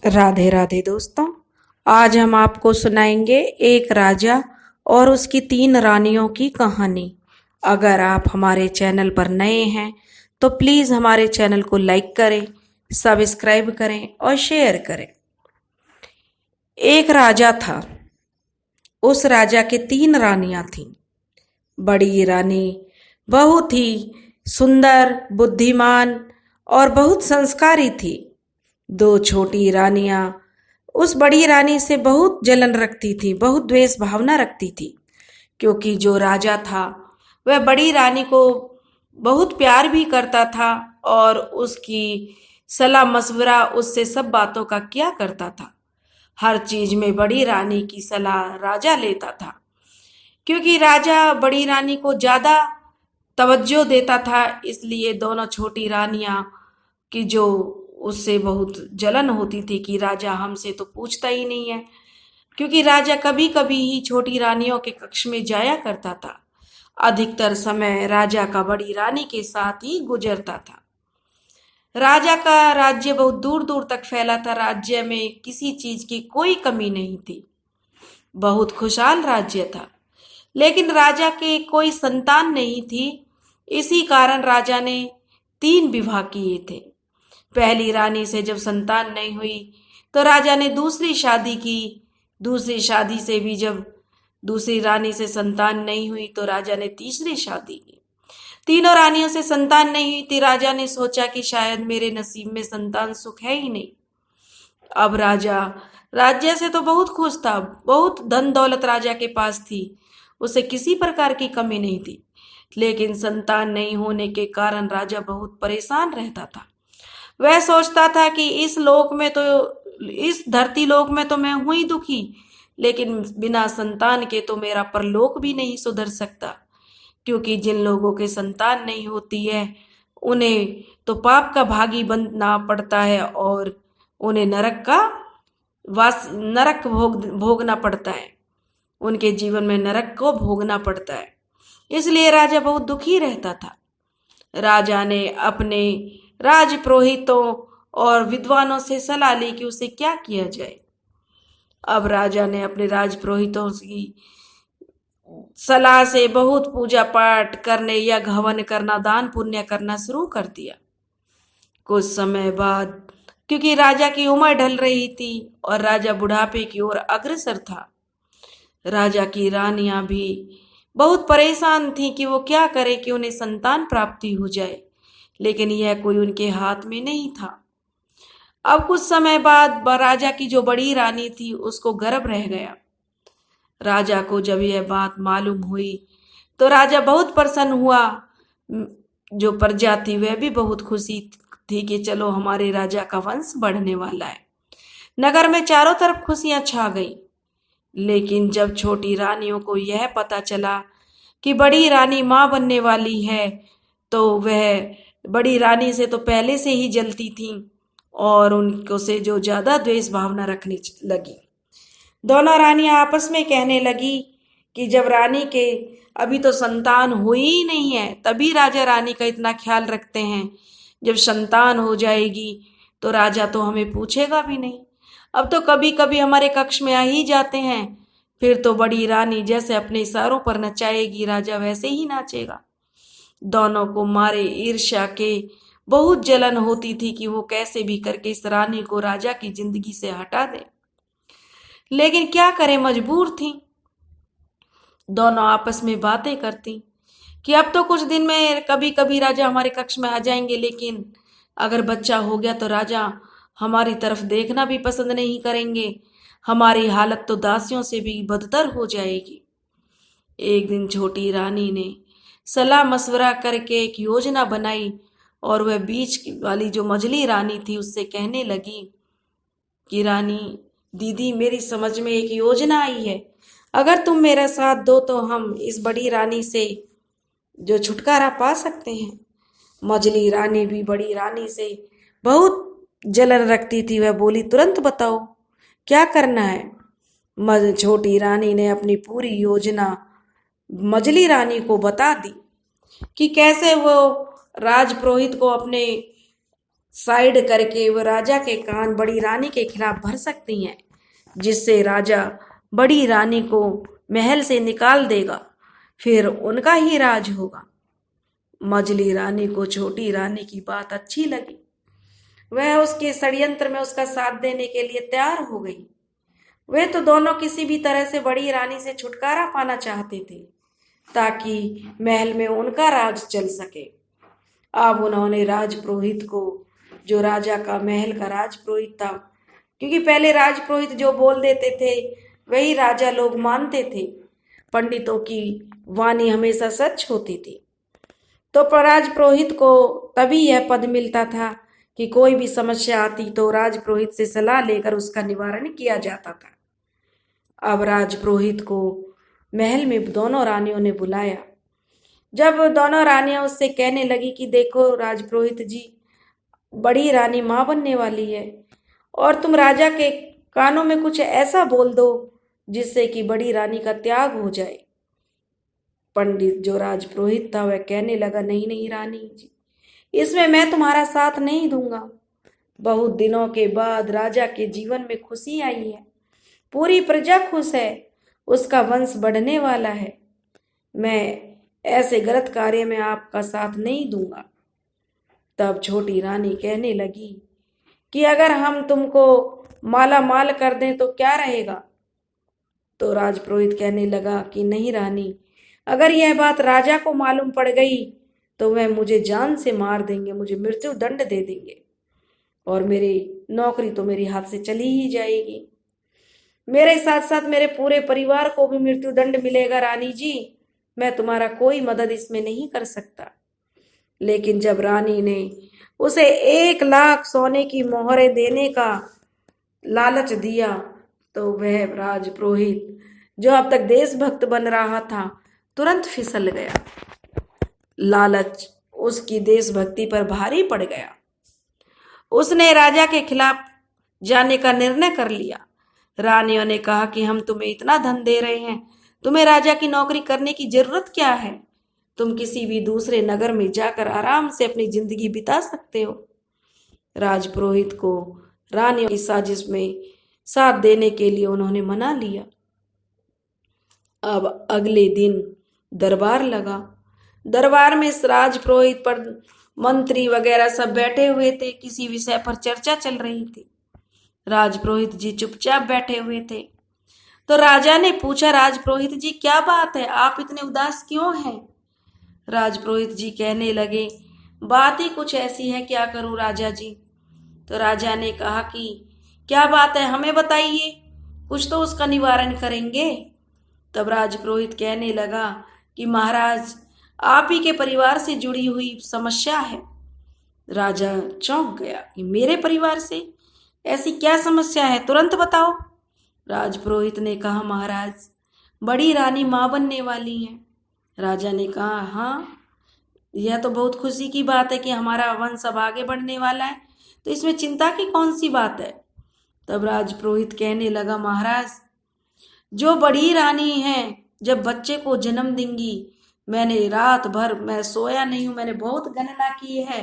राधे राधे दोस्तों। आज हम आपको सुनाएंगे एक राजा और उसकी 3 रानियों की कहानी। अगर आप हमारे चैनल पर नए हैं तो प्लीज हमारे चैनल को लाइक करें, सब्सक्राइब करें और शेयर करें। एक राजा था। उस राजा के 3 रानियां थीं। बड़ी रानी बहुत ही सुंदर, बुद्धिमान और बहुत संस्कारी थी। 2 छोटी रानियां उस बड़ी रानी से बहुत जलन रखती थी, बहुत द्वेष भावना रखती थी, क्योंकि जो राजा था वह बड़ी रानी को बहुत प्यार भी करता था और उसकी सलाह मशवरा उससे सब बातों का किया करता था। हर चीज में बड़ी रानी की सलाह राजा लेता था, क्योंकि राजा बड़ी रानी को ज्यादा तवज्जो देता था। इसलिए दोनों छोटी रानियां की जो उससे बहुत जलन होती थी कि राजा हमसे तो पूछता ही नहीं है, क्योंकि राजा कभी कभी ही छोटी रानियों के कक्ष में जाया करता था। अधिकतर समय राजा का बड़ी रानी के साथ ही गुजरता था। राजा का राज्य बहुत दूर दूर तक फैला था। राज्य में किसी चीज की कोई कमी नहीं थी। बहुत खुशहाल राज्य था, लेकिन राजा के कोई संतान नहीं थी। इसी कारण राजा ने 3 विवाह किए थे। पहली रानी से जब संतान नहीं हुई तो राजा ने दूसरी शादी की। दूसरी शादी से भी जब दूसरी रानी से संतान नहीं हुई तो राजा ने तीसरी शादी की। तीनों रानियों से संतान नहीं हुई थी। राजा ने सोचा कि शायद मेरे नसीब में संतान सुख है ही नहीं। अब राजा राज्य से तो बहुत खुश था, बहुत धन दौलत राजा के पास थी, उसे किसी प्रकार की कमी नहीं थी, लेकिन संतान नहीं होने के कारण राजा बहुत परेशान रहता था। वह सोचता था कि इस धरती लोक में तो मैं हुई दुखी, लेकिन बिना संतान के तो मेरा परलोक भी नहीं सुधर सकता, क्योंकि जिन लोगों के संतान नहीं होती है उन्हें तो पाप का भागी बनना पड़ता है और उन्हें नरक भोगना पड़ता है। उनके जीवन में नरक को भोगना पड़ता है। इसलिए राजा बहुत दुखी रहता था। राजा ने अपने राजपुरोहितों और विद्वानों से सलाह ली कि उसे क्या किया जाए। अब राजा ने अपने राजपुरोहितों की सलाह से बहुत पूजा पाठ करने या हवन करना, दान पुण्य करना शुरू कर दिया। कुछ समय बाद, क्योंकि राजा की उम्र ढल रही थी और राजा बुढ़ापे की ओर अग्रसर था, राजा की रानियां भी बहुत परेशान थीं कि वो क्या करे कि उन्हें संतान प्राप्ति हो जाए, लेकिन यह कोई उनके हाथ में नहीं था। अब कुछ समय बाद राजा की जो बड़ी रानी थी उसको गर्भ रह गया। राजा को जब यह बात मालूम हुई तो राजा बहुत प्रसन्न हुआ। जो प्रजा थी वह भी बहुत खुशी थी कि चलो हमारे राजा का वंश बढ़ने वाला है। नगर में चारों तरफ खुशियां छा गई। लेकिन जब छोटी रानियों को यह पता चला कि बड़ी रानी मां बनने वाली है तो वह बड़ी रानी से तो पहले से ही जलती थी और उनको से जो ज्यादा द्वेष भावना रखने लगी। दोनों रानियां आपस में कहने लगी कि जब रानी के अभी तो संतान हुई ही नहीं है, तभी राजा रानी का इतना ख्याल रखते हैं। जब संतान हो जाएगी तो राजा तो हमें पूछेगा भी नहीं। अब तो कभी कभी हमारे कक्ष में आ ही जाते हैं, फिर तो बड़ी रानी जैसे अपने इशारों पर नचाएगी राजा वैसे ही नाचेगा। दोनों को मारे ईर्ष्या के बहुत जलन होती थी कि वो कैसे भी करके इस रानी को राजा की जिंदगी से हटा दे, लेकिन क्या करें, मजबूर थी। दोनों आपस में बातें करती कि अब तो कुछ दिन में कभी कभी राजा हमारे कक्ष में आ जाएंगे, लेकिन अगर बच्चा हो गया तो राजा हमारी तरफ देखना भी पसंद नहीं करेंगे। हमारी हालत तो दासियों से भी बदतर हो जाएगी। एक दिन छोटी रानी ने सलाह मशवरा करके एक योजना बनाई और वह बीच वाली जो मझली रानी थी उससे कहने लगी कि रानी दीदी, मेरी समझ में एक योजना आई है। अगर तुम मेरा साथ दो तो हम इस बड़ी रानी से जो छुटकारा पा सकते हैं। मझली रानी भी बड़ी रानी से बहुत जलन रखती थी। वह बोली, तुरंत बताओ क्या करना है। छोटी रानी ने अपनी पूरी योजना मझली रानी को बता दी कि कैसे वो राजपुरोहित को अपने साइड करके वो राजा के कान बड़ी रानी के खिलाफ भर सकती हैं, जिससे राजा बड़ी रानी को महल से निकाल देगा, फिर उनका ही राज होगा। मजली रानी को छोटी रानी की बात अच्छी लगी। वह उसके षड्यंत्र में उसका साथ देने के लिए तैयार हो गई। वे तो दोनों किसी भी तरह से बड़ी रानी से छुटकारा पाना चाहते थे, ताकि महल में उनका राज चल सके। अब उन्होंने राजपुरोहित को, जो राजा का महल का राजपुरोहित था, क्योंकि पहले राजपुरोहित जो बोल देते थे वही राजा लोग मानते थे, पंडितों की वाणी हमेशा सच होती थी, तो राजपुरोहित को तभी यह पद मिलता था कि कोई भी समस्या आती तो राजपुरोहित से सलाह लेकर उसका निवारण किया जाता था। अब राजपुरोहित को महल में दोनों रानियों ने बुलाया। जब दोनों रानियां उससे कहने लगी कि देखो राजपुरोहित जी, बड़ी रानी मां बनने वाली है और तुम राजा के कानों में कुछ ऐसा बोल दो जिससे कि बड़ी रानी का त्याग हो जाए। पंडित जो राजपुरोहित था वह कहने लगा, नहीं नहीं रानी जी, इसमें मैं तुम्हारा साथ नहीं दूंगा। बहुत दिनों के बाद राजा के जीवन में खुशी आई है, पूरी प्रजा खुश है, उसका वंश बढ़ने वाला है। मैं ऐसे गलत कार्य में आपका साथ नहीं दूंगा। तब छोटी रानी कहने लगी कि अगर हम तुमको माला माल कर दें तो क्या रहेगा। तो राजपुरोहित कहने लगा कि नहीं रानी, अगर यह बात राजा को मालूम पड़ गई तो वह मुझे जान से मार देंगे, मुझे मृत्यु दंड दे देंगे और मेरी नौकरी तो मेरे हाथ से चली ही जाएगी। मेरे साथ साथ मेरे पूरे परिवार को भी मृत्यु दंड मिलेगा। रानी जी, मैं तुम्हारा कोई मदद इसमें नहीं कर सकता। लेकिन जब रानी ने उसे 1 लाख सोने की मोहरें देने का लालच दिया तो वह राजपुरोहित जो अब तक देशभक्त बन रहा था तुरंत फिसल गया। लालच उसकी देशभक्ति पर भारी पड़ गया। उसने राजा के खिलाफ जाने का निर्णय कर लिया। रानियों ने कहा कि हम तुम्हें इतना धन दे रहे हैं, तुम्हें राजा की नौकरी करने की जरूरत क्या है? तुम किसी भी दूसरे नगर में जाकर आराम से अपनी जिंदगी बिता सकते हो। राजपुरोहित को रानियों की साजिश में साथ देने के लिए उन्होंने मना लिया। अब अगले दिन दरबार लगा। दरबार में राजपुरोहित पर मंत्री वगैरह सब बैठे हुए थे, किसी विषय पर चर्चा चल रही थी। राजपुरोहित जी चुपचाप बैठे हुए थे। तो राजा ने पूछा, राजपुरोहित जी क्या बात है, आप इतने उदास क्यों हैं? राजपुरोहित जी कहने लगे, बात ही कुछ ऐसी है, क्या करूं राजा जी। तो राजा ने कहा कि क्या बात है, हमें बताइए, कुछ तो उसका निवारण करेंगे। तब राजपुरोहित कहने लगा कि महाराज, आप ही के परिवार से जुड़ी हुई समस्या है। राजा चौंक गया कि मेरे परिवार से ऐसी क्या समस्या है, तुरंत बताओ। राजपुरोहित ने कहा, महाराज, बड़ी रानी मां बनने वाली है। राजा ने कहा, हाँ, यह तो बहुत खुशी की बात है कि हमारा वंश अब आगे बढ़ने वाला है, तो इसमें चिंता की कौन सी बात है। तब राजपुरोहित कहने लगा, महाराज, जो बड़ी रानी है जब बच्चे को जन्म देंगी, मैंने रात भर मैं सोया नहीं हूं, मैंने बहुत गणना की है,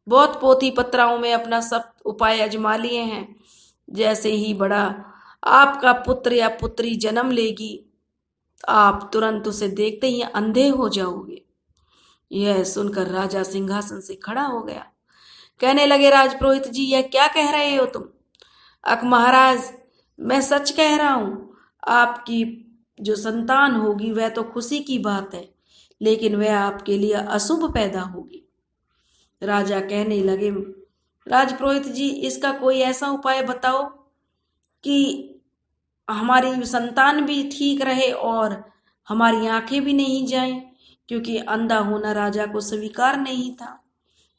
बहुत पोथी पत्राओं में अपना सब उपाय आजमा लिए हैं। जैसे ही बड़ा आपका पुत्र या पुत्री जन्म लेगी, आप तुरंत उसे देखते ही अंधे हो जाओगे। यह सुनकर राजा सिंहासन से खड़ा हो गया। कहने लगे, राजपुरोहित जी, यह क्या कह रहे हो तुम? अक महाराज, मैं सच कह रहा हूं, आपकी जो संतान होगी वह तो खुशी की बात है, लेकिन वह आपके लिए अशुभ पैदा होगी। राजा कहने लगे, राजपुरोहित जी, इसका कोई ऐसा उपाय बताओ कि हमारी संतान भी ठीक रहे और हमारी आंखें भी नहीं जाएं, क्योंकि अंधा होना राजा को स्वीकार नहीं था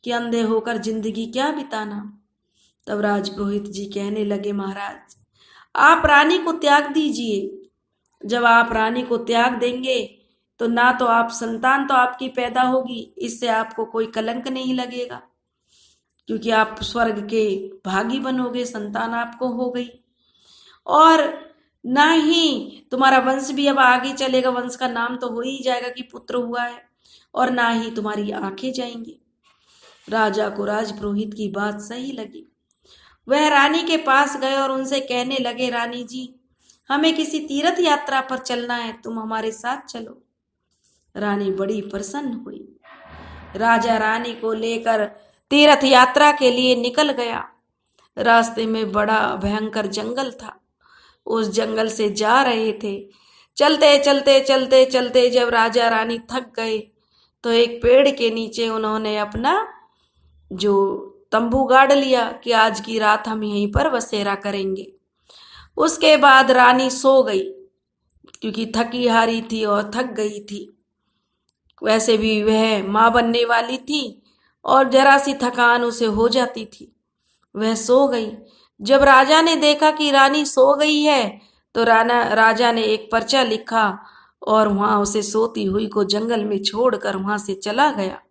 कि अंधे होकर जिंदगी क्या बिताना। तब राजपुरोहित जी कहने लगे, महाराज, आप रानी को त्याग दीजिए। जब आप रानी को त्याग देंगे तो ना तो आप संतान तो आपकी पैदा होगी, इससे आपको कोई कलंक नहीं लगेगा, क्योंकि आप स्वर्ग के भागी बनोगे, संतान आपको हो गई, और ना ही तुम्हारा वंश भी अब आगे चलेगा, वंश का नाम तो हो ही जाएगा कि पुत्र हुआ है, और ना ही तुम्हारी आंखें जाएंगी। राजा को राजपुरोहित की बात सही लगी। वह रानी के पास गए और उनसे कहने लगे, रानी जी, हमें किसी तीर्थ यात्रा पर चलना है, तुम हमारे साथ चलो। रानी बड़ी प्रसन्न हुई। राजा रानी को लेकर तीर्थ यात्रा के लिए निकल गया। रास्ते में बड़ा भयंकर जंगल था। उस जंगल से जा रहे थे। चलते चलते चलते चलते जब राजा रानी थक गए तो एक पेड़ के नीचे उन्होंने अपना जो तंबू गाड़ लिया कि आज की रात हम यहीं पर बसेरा करेंगे। उसके बाद रानी सो गई, क्योंकि थकी हारी थी और थक गई थी। वैसे भी वह माँ बनने वाली थी और जरा सी थकान उसे हो जाती थी। वह सो गई। जब राजा ने देखा कि रानी सो गई है तो राजा ने एक पर्चा लिखा और वहां उसे सोती हुई को जंगल में छोड़कर वहां से चला गया।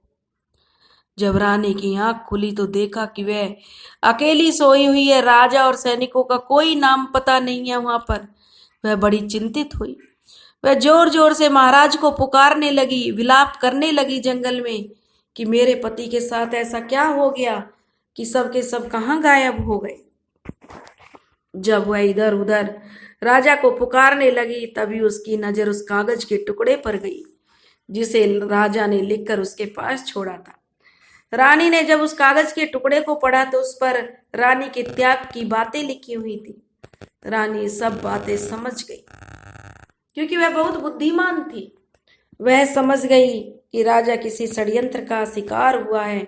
जब रानी की आंख खुली तो देखा कि वह अकेली सोई हुई है। राजा और सैनिकों का कोई नाम पता नहीं है वहां पर। वह बड़ी चिंतित हुई। वह जोर जोर से महाराज को पुकारने लगी, विलाप करने लगी जंगल में कि मेरे पति के साथ ऐसा क्या हो गया कि सब के सब कहाँ गायब हो गए। जब वह इधर उधर राजा को पुकारने लगी तभी उसकी नजर उस कागज के टुकड़े पर गई जिसे राजा ने लिखकर उसके पास छोड़ा था। रानी ने जब उस कागज के टुकड़े को पढ़ा तो उस पर रानी के त्याग की बातें लिखी हुई थी। रानी सब बातें समझ गई, क्योंकि वह बहुत बुद्धिमान थी। वह समझ गई कि राजा किसी षड्यंत्र का शिकार हुआ है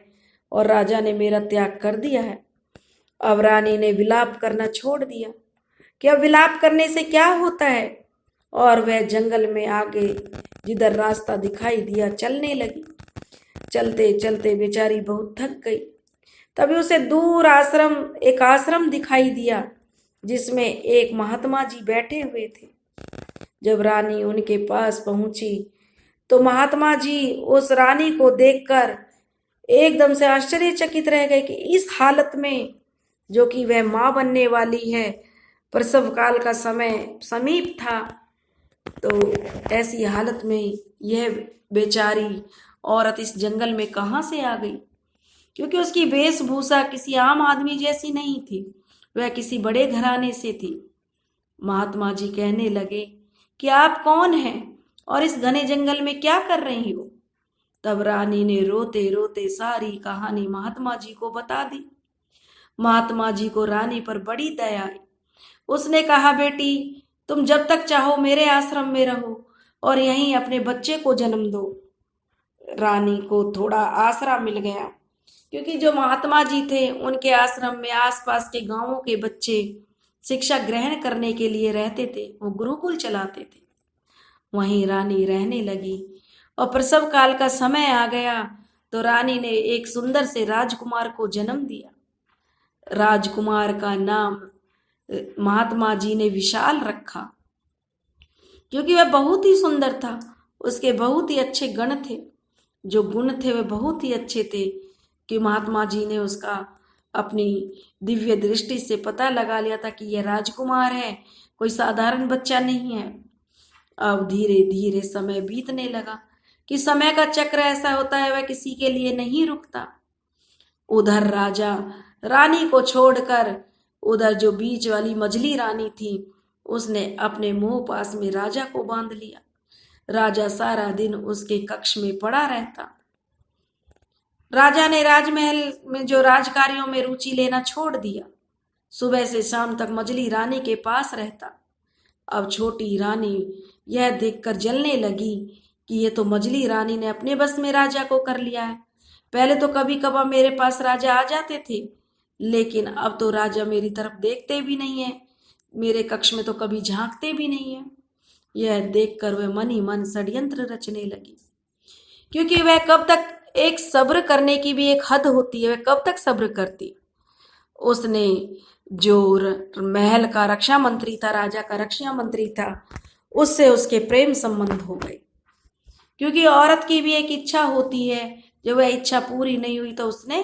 और राजा ने मेरा त्याग कर दिया है। अब रानी ने विलाप करना छोड़ दिया कि अब विलाप करने से क्या होता है, और वह जंगल में आगे जिधर रास्ता दिखाई दिया चलने लगी। चलते चलते बेचारी बहुत थक गई। तभी उसे दूर एक आश्रम दिखाई दिया जिसमें एक महात्मा जी बैठे हुए थे। जब रानी उनके पास पहुंची तो महात्मा जी उस रानी को देखकर एकदम से आश्चर्यचकित रह गए कि इस हालत में, जो कि वह मां बनने वाली है, प्रसव काल का समय समीप था, तो ऐसी हालत में यह बेचारी औरत इस जंगल में कहाँ से आ गई, क्योंकि उसकी वेशभूषा किसी आम आदमी जैसी नहीं थी, वह किसी बड़े घराने से थी। महात्मा जी कहने लगे कि आप कौन हैं और इस घने जंगल में क्या कर रही हो। तब रानी ने रोते रोते सारी कहानी महात्मा जी को बता दी। महात्मा जी को रानी पर बड़ी दया आई। उसने कहा, बेटी, तुम जब तक चाहो मेरे आश्रम में रहो और यहीं अपने बच्चे को जन्म दो। रानी को थोड़ा आसरा मिल गया, क्योंकि जो महात्मा जी थे उनके आश्रम में आसपास के गांवों के बच्चे शिक्षा ग्रहण करने के लिए रहते थे। वो गुरुकुल चलाते थे। वहीं रानी रहने लगी और प्रसव काल का समय आ गया तो रानी ने एक सुंदर से राजकुमार को जन्म दिया। राजकुमार का नाम महात्मा जी ने विशाल रखा, क्योंकि वह बहुत ही सुंदर था। उसके बहुत ही अच्छे गण थे। जो गुण थे वे बहुत ही अच्छे थे कि महात्मा जी ने उसका अपनी दिव्य दृष्टि से पता लगा लिया था कि यह राजकुमार है, कोई साधारण बच्चा नहीं है। अब धीरे धीरे समय बीतने लगा कि समय का चक्र ऐसा होता है, वह किसी के लिए नहीं रुकता। उधर राजा रानी को छोड़कर उधर जो बीच वाली मझली रानी थी उसने अपने मुंह पास में राजा को बांध लिया। राजा सारा दिन उसके कक्ष में पड़ा रहता। राजा ने राजमहल में जो राजकार्यों में रुचि लेना छोड़ दिया। सुबह से शाम तक मझली रानी के पास रहता। अब छोटी रानी यह देखकर जलने लगी कि ये तो मझली रानी ने अपने बस में राजा को कर लिया है। पहले तो कभी कभार मेरे पास राजा आ जाते थे, लेकिन अब तो राजा मेरी तरफ देखते भी नहीं है, मेरे कक्ष में तो कभी झांकते भी नहीं है। यह देखकर वह मन ही मन षड्यंत्र रचने लगी, क्योंकि वह कब तक, एक सब्र करने की भी एक हद होती है, वह कब तक सब्र करती। उसने जो महल का रक्षा मंत्री था, राजा का रक्षा मंत्री था, उससे उसके प्रेम संबंध हो गए, क्योंकि औरत की भी एक इच्छा होती है। जब वह इच्छा पूरी नहीं हुई तो उसने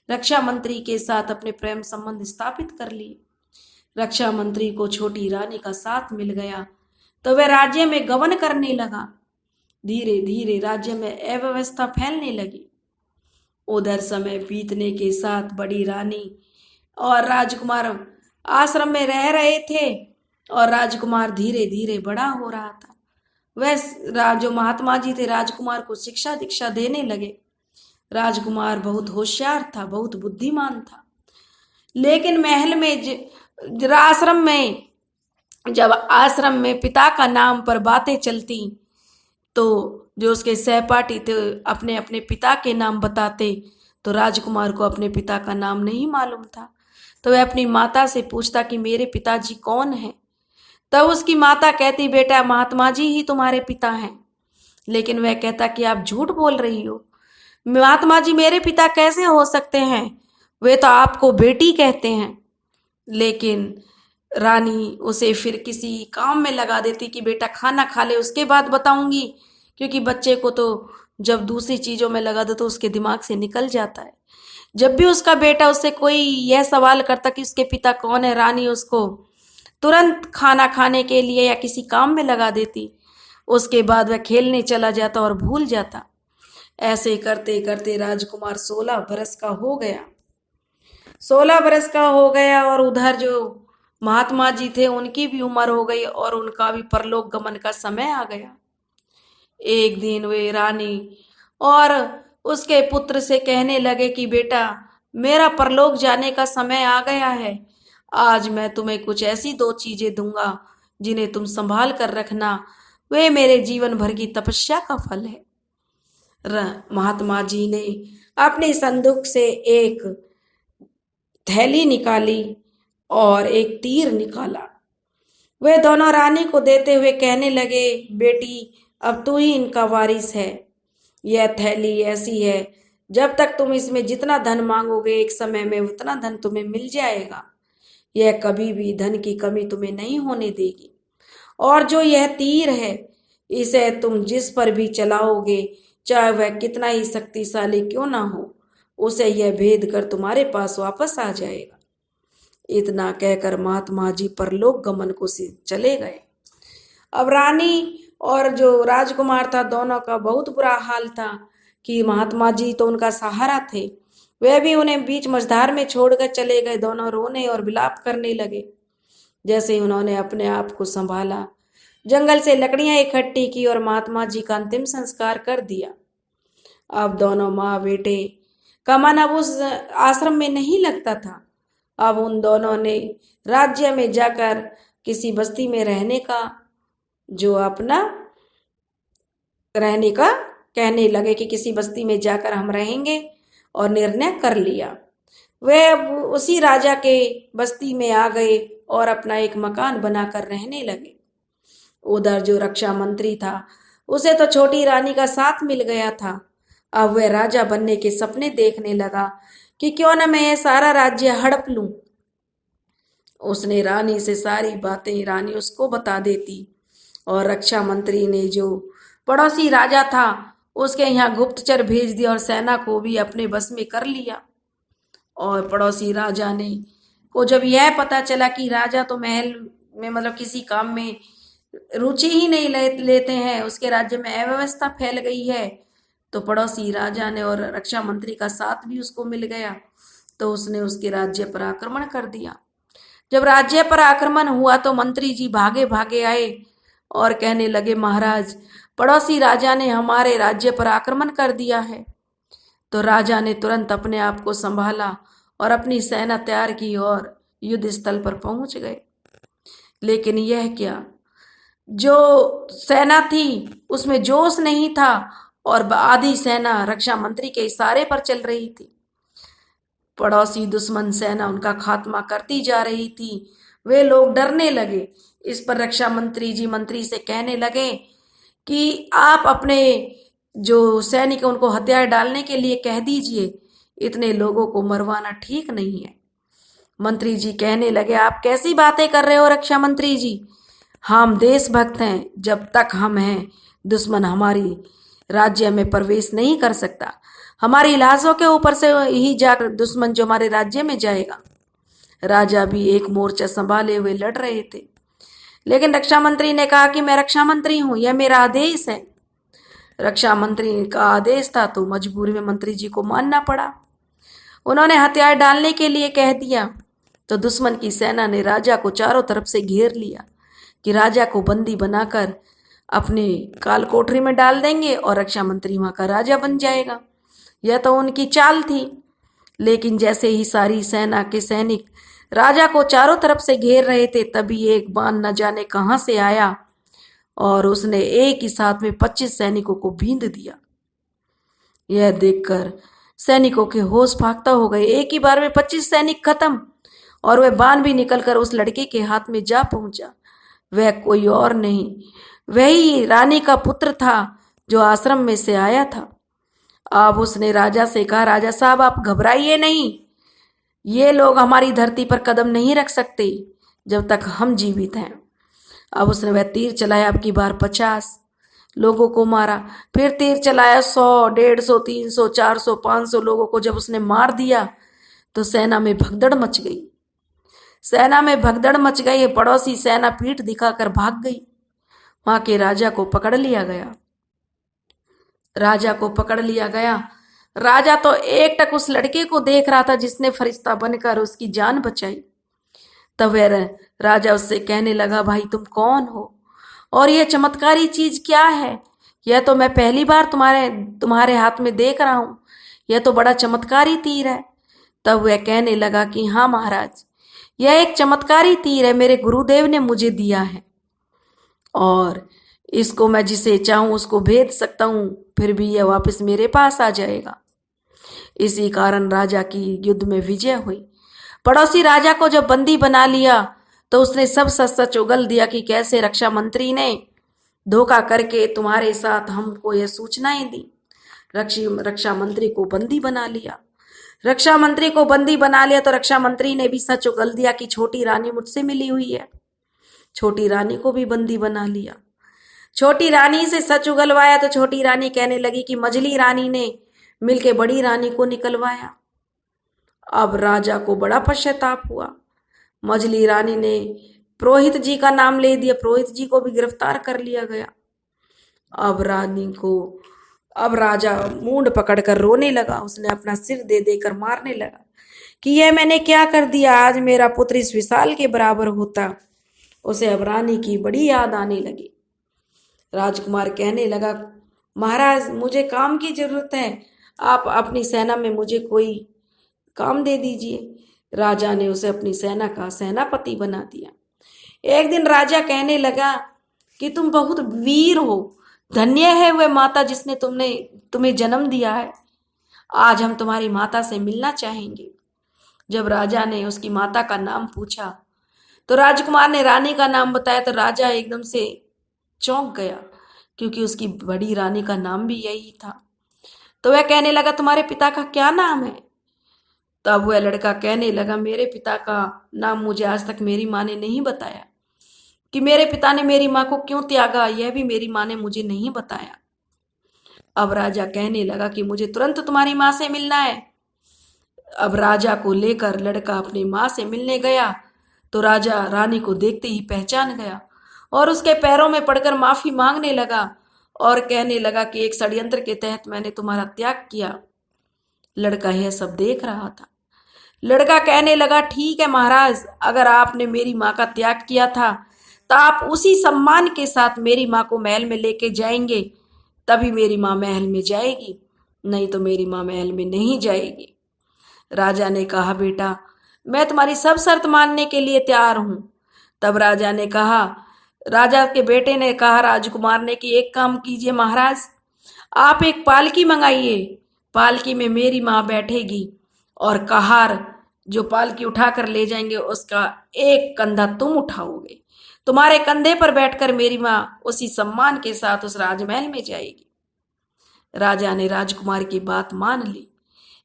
रक्षा मंत्री के साथ अपने प्रेम संबंध स्थापित कर लिए। रक्षा मंत्री को छोटी रानी का साथ मिल गया तो वह राज्य में गमन करने लगा। धीरे धीरे राज्य में अव्यवस्था फैलने लगी। उधर समय बीतने के साथ बड़ी रानी और राजकुमार आश्रम में रह रहे थे और राजकुमार धीरे धीरे बड़ा हो रहा था। वह जो महात्मा जी थे राजकुमार को शिक्षा दीक्षा देने लगे। राजकुमार बहुत होशियार था, बहुत बुद्धिमान था। लेकिन महल में आश्रम में जब आश्रम में पिता का नाम पर बातें चलती तो जो उसके सहपाठी थे अपने अपने पिता के नाम बताते, तो राजकुमार को अपने पिता का नाम नहीं मालूम था। तो वह अपनी माता से पूछता कि मेरे पिताजी कौन हैं। तब उसकी माता कहती बेटा महात्मा जी ही तुम्हारे पिता हैं। लेकिन वह कहता कि आप झूठ बोल रही हो, महात्मा जी मेरे पिता कैसे हो सकते हैं, वे तो आपको बेटी कहते हैं। लेकिन रानी उसे फिर किसी काम में लगा देती कि बेटा खाना खा ले उसके बाद बताऊंगी, क्योंकि बच्चे को तो जब दूसरी चीजों में लगा दो तो उसके दिमाग से निकल जाता है। जब भी उसका बेटा उससे कोई यह सवाल करता कि उसके पिता कौन है, रानी उसको तुरंत खाना खाने के लिए या किसी काम में लगा देती। उसके बाद वह खेलने चला जाता और भूल जाता। ऐसे करते करते राजकुमार 16 बरस का हो गया। 16 बरस का हो गया और उधर जो महात्मा जी थे उनकी भी उम्र हो गई और उनका भी परलोक गमन का समय आ गया। एक दिन वे रानी और उसके पुत्र से कहने लगे कि बेटा मेरा परलोक जाने का समय आ गया है। आज मैं तुम्हें कुछ ऐसी 2 चीजें दूंगा जिन्हें तुम संभाल कर रखना, वे मेरे जीवन भर की तपस्या का फल है। महात्मा जी ने अपने संदूक से एक थैली निकाली और एक तीर निकाला। वे दोनों रानी को देते हुए कहने लगे बेटी अब तू ही इनका वारिस है। यह थैली ऐसी है जब तक तुम इसमें जितना धन मांगोगे एक समय में उतना धन तुम्हें मिल जाएगा। यह कभी भी धन की कमी तुम्हें नहीं होने देगी। और जो यह तीर है इसे तुम जिस पर भी चलाओगे चाहे वह कितना ही शक्तिशाली क्यों ना हो, उसे यह भेद कर तुम्हारे पास वापस आ जाएगा। इतना कहकर महात्मा जी परलोक गमन को से चले गए। अब रानी और जो राजकुमार था दोनों का बहुत बुरा हाल था कि महात्मा जी तो उनका सहारा थे, वे भी उन्हें बीच मझधार में छोड़कर चले गए। दोनों रोने और विलाप करने लगे। जैसे ही उन्होंने अपने आप को संभाला, जंगल से लकड़ियां इकट्ठी की और महात्मा जी का अंतिम संस्कार कर दिया। अब दोनों माँ बेटे का मन अब उस आश्रम में नहीं लगता था। अब उन दोनों ने राज्य में जाकर किसी बस्ती में रहने का जो अपना रहने का कहने लगे कि किसी बस्ती में जाकर हम रहेंगे और निर्णय कर लिया। वे अब उसी राजा के बस्ती में आ गए और अपना एक मकान बनाकर रहने लगे। उधर जो रक्षा मंत्री था उसे तो छोटी रानी का साथ मिल गया था। अब वह राजा बनने के सपने देखने लगा कि क्यों न मैं ये सारा राज्य हड़प लूं। उसने रानी से सारी बातें रानी उसको बता देती और रक्षा मंत्री ने जो पड़ोसी राजा था उसके यहाँ गुप्तचर भेज दिया और सेना को भी अपने बस में कर लिया। और पड़ोसी राजा ने को जब यह पता चला कि राजा तो महल में मतलब किसी काम में रुचि ही नहीं लेते हैं, उसके राज्य में अव्यवस्था फैल गई है, तो पड़ोसी राजा ने और रक्षा मंत्री का साथ भी उसको मिल गया, तो उसने उसके राज्य पर आक्रमण कर दिया। जब राज्य पर आक्रमण हुआ तो मंत्री जी भागे भागे आए और कहने लगे महाराज पड़ोसी राजा ने हमारे राज्य पर आक्रमण कर दिया है। तो राजा ने तुरंत अपने आप को संभाला और अपनी सेना तैयार की और युद्ध स्थल पर पहुंच गए। लेकिन यह क्या, जो सेना थी उसमें जोश नहीं था और आधी सेना रक्षा मंत्री के इशारे पर चल रही थी। पड़ोसी दुश्मन सेना उनका खात्मा करती जा रही थी। वे लोग डरने लगे। इस पर रक्षा मंत्री जी मंत्री से कहने लगे कि आप अपने जो सैनिक है उनको हथियार डालने के लिए कह दीजिए, इतने लोगों को मरवाना ठीक नहीं है। मंत्री जी कहने लगे आप कैसी बातें कर रहे हो रक्षा मंत्री जी, हम देशभक्त हैं, जब तक हम हैं दुश्मन हमारी राज्य में प्रवेश नहीं कर सकता। हमारी लाशों के ऊपर से ही जाकर दुश्मन जो हमारे राज्य में जाएगा। राजा भी एक मोर्चा संभाले हुए लड़ रहे थे, लेकिन रक्षा मंत्री ने कहा कि मैं रक्षा मंत्री हूं, यह मेरा आदेश है। रक्षा मंत्री का आदेश था तो मजबूरी में मंत्री जी को मानना पड़ा। उन्होंने हथियार डालने के लिए कह दिया तो दुश्मन की सेना ने राजा को चारों तरफ से घेर लिया कि राजा को बंदी बनाकर अपने काल कोठरी में डाल देंगे और रक्षा मंत्री वहां का राजा बन जाएगा। यह तो उनकी चाल थी। लेकिन जैसे ही सारी सेना के सैनिक राजा को चारों तरफ से घेर रहे थे, तभी एक बाण न जाने कहां से आया और उसने एक ही साथ में 25 सैनिकों को बींध दिया। यह देखकर सैनिकों के होश फाख्ता हो गए। एक ही बार में 25 सैनिक खत्म और वह बाण भी निकलकर उस लड़के के हाथ में जा पहुंचा। वह कोई और नहीं, वही रानी का पुत्र था जो आश्रम में से आया था। अब उसने राजा से कहा, राजा साहब आप घबराइए नहीं, ये लोग हमारी धरती पर कदम नहीं रख सकते जब तक हम जीवित हैं। अब उसने वह तीर चलाया, अब की बार 50 लोगों को मारा, फिर तीर चलाया 100, 150, 300, 400, 500 लोगों को जब उसने मार दिया तो सेना में भगदड़ मच गई। सेना में भगदड़ मच गई। पड़ोसी सेना पीठ दिखाकर भाग गई। वहां के राजा को पकड़ लिया गया। राजा को पकड़ लिया गया। राजा तो एकटक उस लड़के को देख रहा था जिसने फरिश्ता बनकर उसकी जान बचाई। तब वह राजा उससे कहने लगा, भाई तुम कौन हो और यह चमत्कारी चीज क्या है? यह तो मैं पहली बार तुम्हारे हाथ में देख रहा हूं। यह तो बड़ा चमत्कारी तीर है। तब वह कहने लगा कि हाँ महाराज, यह एक चमत्कारी तीर है, मेरे गुरुदेव ने मुझे दिया है और इसको मैं जिसे चाहूं उसको भेज सकता हूं, फिर भी यह वापस मेरे पास आ जाएगा। इसी कारण राजा की युद्ध में विजय हुई। पड़ोसी राजा को जब बंदी बना लिया तो उसने सब सच सच उगल दिया कि कैसे रक्षा मंत्री ने धोखा करके तुम्हारे साथ हमको यह सूचनाएं दी। रक्षा मंत्री को बंदी बना लिया। रक्षा मंत्री को बंदी बना लिया तो रक्षा मंत्री ने भी सच उगल दिया कि छोटी रानी मुझसे मिली हुई है। छोटी रानी को भी बंदी बना लिया। छोटी रानी से सच उगलवाया तो छोटी रानी कहने लगी कि मझली रानी ने मिलके बड़ी रानी को निकलवाया। अब राजा को बड़ा पश्चाताप हुआ। मझली रानी ने पुरोहित जी का नाम ले दिया। पुरोहित जी को भी गिरफ्तार कर लिया गया। अब राजा मूंड पकड़कर रोने लगा। उसने अपना सिर दे देकर मारने लगा कि यह मैंने क्या कर दिया। आज मेरा पुत्र इस विशाल के बराबर होता। उसे अब रानी की बड़ी याद आने लगी। राजकुमार कहने लगा, महाराज मुझे काम की जरूरत है, आप अपनी सेना में मुझे कोई काम दे दीजिए। राजा ने उसे अपनी सेना का सेनापति बना दिया। एक दिन राजा कहने लगा कि तुम बहुत वीर हो, धन्य है वह माता जिसने तुम्हें जन्म दिया है। आज हम तुम्हारी माता से मिलना चाहेंगे। जब राजा ने उसकी माता का नाम पूछा तो राजकुमार ने रानी का नाम बताया तो राजा एकदम से चौंक गया क्योंकि उसकी बड़ी रानी का नाम भी यही था। तो वह कहने लगा, तुम्हारे पिता का क्या नाम है? तब वह लड़का कहने लगा, मेरे पिता का नाम मुझे आज तक मेरी माँ ने नहीं बताया कि मेरे पिता ने मेरी माँ को क्यों त्यागा, यह भी मेरी माँ ने मुझे नहीं बताया। अब राजा कहने लगा कि मुझे तुरंत तुम्हारी माँ से मिलना है। अब राजा को लेकर लड़का अपनी माँ से मिलने गया तो राजा रानी को देखते ही पहचान गया और उसके पैरों में पड़कर माफी मांगने लगा और कहने लगा कि एक षड्यंत्र के तहत मैंने तुम्हारा त्याग किया। लड़का यह सब देख रहा था। लड़का कहने लगा, ठीक है महाराज, अगर आपने मेरी माँ का त्याग किया था तो आप उसी सम्मान के साथ मेरी माँ को महल में लेके जाएंगे, तभी मेरी माँ महल में जाएगी, नहीं तो मेरी माँ महल में नहीं जाएगी। राजा ने कहा, बेटा मैं तुम्हारी सब शर्त मानने के लिए तैयार हूं। तब राजा के बेटे ने कहा राजकुमार ने कि एक काम कीजिए महाराज, आप एक पालकी मंगाइए, पालकी में मेरी माँ बैठेगी और कहार जो पालकी उठाकर ले जाएंगे उसका एक कंधा तुम उठाओगे। तुम्हारे कंधे पर बैठकर मेरी माँ उसी सम्मान के साथ उस राजमहल में जाएगी। राजा ने राजकुमार की बात मान ली।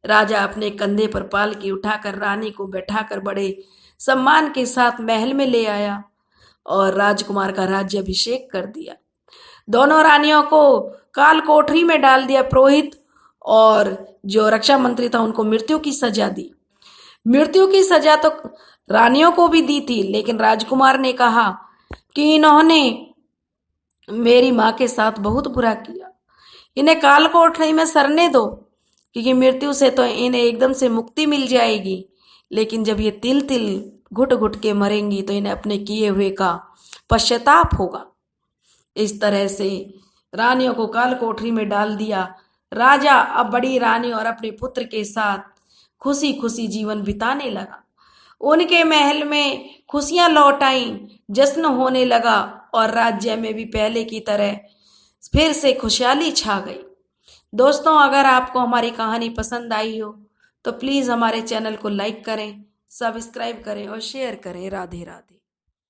राजा अपने कंधे पर पालकी उठाकर रानी को बैठाकर बड़े सम्मान के साथ महल में ले आया और राजकुमार का राज्याभिषेक कर दिया। दोनों रानियों को काल कोठरी में डाल दिया। पुरोहित और जो रक्षा मंत्री था उनको मृत्यु की सजा दी। मृत्यु की सजा तो रानियों को भी दी थी, लेकिन राजकुमार ने कहा कि इन्होंने मेरी माँ के साथ बहुत बुरा किया, इन्हें काल कोठरी में सरने दो, क्योंकि मृत्यु से तो इन्हें एकदम से मुक्ति मिल जाएगी, लेकिन जब ये तिल तिल घुट घुट के मरेंगी तो इन्हें अपने किए हुए का पश्चाताप होगा। इस तरह से रानियों को काल कोठरी में डाल दिया। राजा अब बड़ी रानी और अपने पुत्र के साथ खुशी खुशी जीवन बिताने लगा। उनके महल में खुशियां लौट आईं, जश्न होने लगा और राज्य में भी पहले की तरह फिर से खुशहाली छा गई। दोस्तों, अगर आपको हमारी कहानी पसंद आई हो तो प्लीज़ हमारे चैनल को लाइक करें, सब्सक्राइब करें और शेयर करें। राधे राधे।